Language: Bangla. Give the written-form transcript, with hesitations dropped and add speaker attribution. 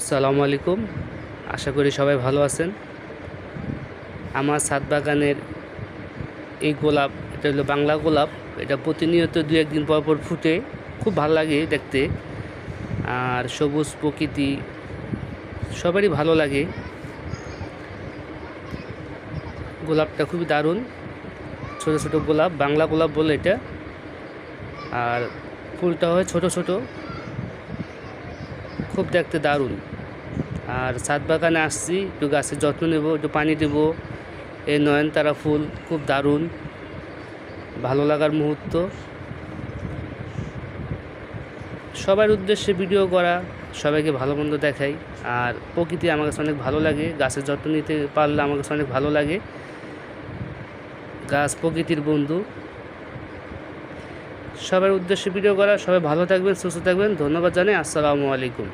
Speaker 1: আসসালামু আলাইকুম। আশা করি সবাই ভালো আছেন। আমার ছাদ বাগানের এই গোলাপ, এটা হলো বাংলা গোলাপ। এটা প্রতিনিয়ত দু একদিন পর পর ফুটে, খুব ভালো লাগে দেখতে। আর সবুজ প্রকৃতি সবারই ভালো লাগে। গোলাপটা খুবই দারুণ, ছোট ছোট গোলাপ, বাংলা গোলাপ বলে এটা। আর ফুলটা হয় ছোট ছোট, খুব দেখতে দারুণ। আর ছাদ বাগানে আসছি, একটু গাছের যত্ন নেব, একটু পানি দেব। এই নয়নতারা ফুল খুব দারুণ, ভালো লাগার মুহূর্ত। সবার উদ্দেশ্যে ভিডিও করা, সবাইকে ভালো মন্দ দেখাই। আর প্রকৃতি আমার কাছে অনেক ভালো লাগে, গাছের যত্ন নিতে পারলে আমার কাছে অনেক ভালো লাগে। গাছ প্রকৃতির বন্ধু। সবার উদ্দেশ্যে ভিডিও করা। সবাই ভালো থাকবেন, সুস্থ থাকবেন। ধন্যবাদ জানাই। আসসালামু আলাইকুম।